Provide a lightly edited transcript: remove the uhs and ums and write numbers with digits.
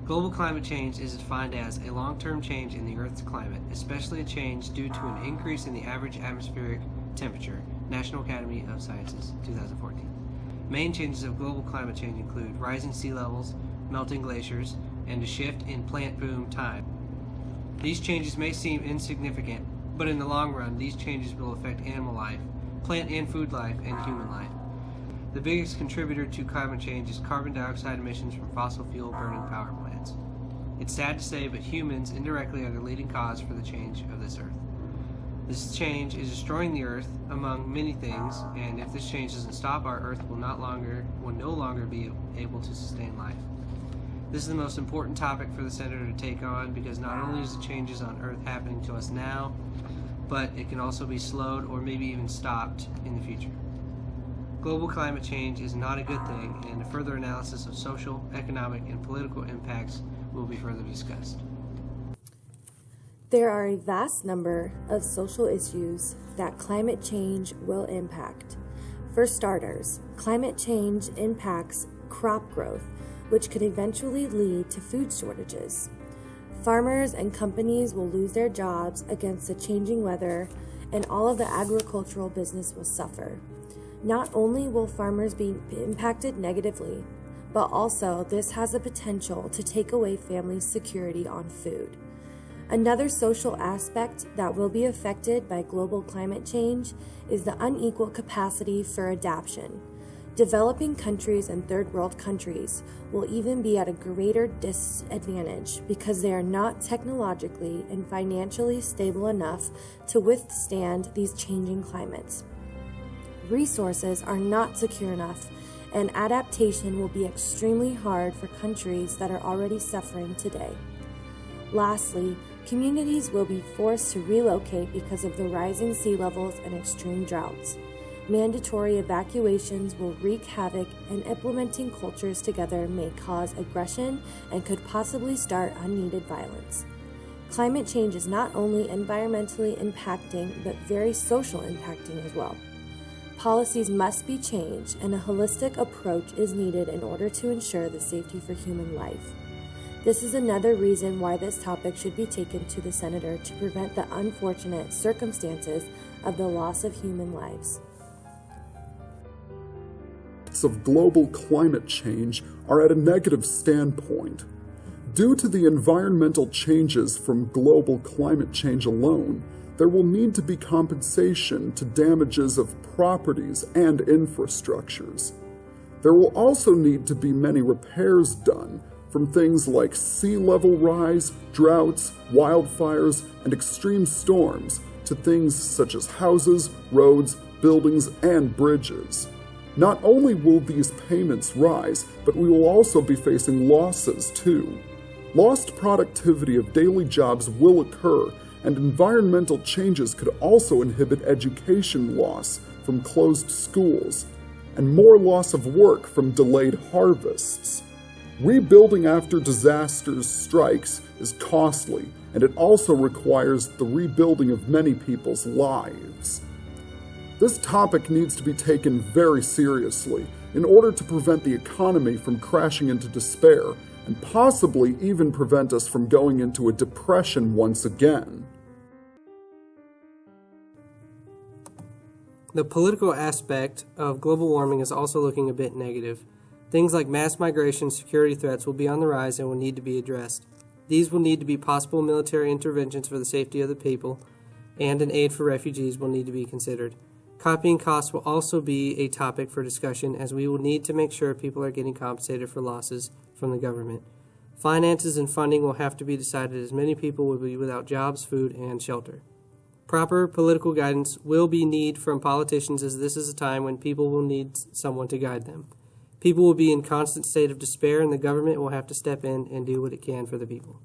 Global climate change is defined as a long-term change in the Earth's climate, especially a change due to an increase in the average atmospheric temperature. National Academy of Sciences, 2014. Main changes of global climate change include rising sea levels, melting glaciers, and a shift in plant boom time. These changes may seem insignificant, but in the long run, these changes will affect animal life, plant and food life, and human life. The biggest contributor to climate change is carbon dioxide emissions from fossil fuel burning power plants. It's sad to say, but humans indirectly are the leading cause for the change of this Earth. This change is destroying the Earth, among many things, and if this change doesn't stop, our Earth will no longer be able to sustain life. This is the most important topic for the Senator to take on because not only is the changes on Earth happening to us now, but it can also be slowed or maybe even stopped in the future. Global climate change is not a good thing, and a further analysis of social, economic, and political impacts will be further discussed. There are a vast number of social issues that climate change will impact. For starters, climate change impacts crop growth, which could eventually lead to food shortages. Farmers and companies will lose their jobs against the changing weather, and all of the agricultural business will suffer. Not only will farmers be impacted negatively, but also this has the potential to take away families' security on food. Another social aspect that will be affected by global climate change is the unequal capacity for adaptation. Developing countries and third world countries will even be at a greater disadvantage because they are not technologically and financially stable enough to withstand these changing climates. Resources are not secure enough, and adaptation will be extremely hard for countries that are already suffering today. Lastly, communities will be forced to relocate because of the rising sea levels and extreme droughts. Mandatory evacuations will wreak havoc, and implementing cultures together may cause aggression and could possibly start unneeded violence. Climate change is not only environmentally impacting, but very social impacting as well. Policies must be changed, and a holistic approach is needed in order to ensure the safety for human life. This is another reason why this topic should be taken to the Senator to prevent the unfortunate circumstances of the loss of human lives. Of global climate change are at a negative standpoint. Due to the environmental changes from global climate change alone, there will need to be compensation to damages of properties and infrastructures. There will also need to be many repairs done, from things like sea level rise, droughts, wildfires, and extreme storms, to things such as houses, roads, buildings, and bridges. Not only will these payments rise, but we will also be facing losses too. Lost productivity of daily jobs will occur, and environmental changes could also inhibit education loss from closed schools, and more loss of work from delayed harvests. Rebuilding after disasters strikes is costly, and it also requires the rebuilding of many people's lives. This topic needs to be taken very seriously in order to prevent the economy from crashing into despair and possibly even prevent us from going into a depression once again. The political aspect of global warming is also looking a bit negative. Things like mass migration, security threats will be on the rise and will need to be addressed. These will need to be possible military interventions for the safety of the people, and an aid for refugees will need to be considered. Copying costs will also be a topic for discussion, as we will need to make sure people are getting compensated for losses from the government. Finances and funding will have to be decided, as many people will be without jobs, food, and shelter. Proper political guidance will be needed from politicians, as this is a time when people will need someone to guide them. People will be in constant state of despair, and the government will have to step in and do what it can for the people.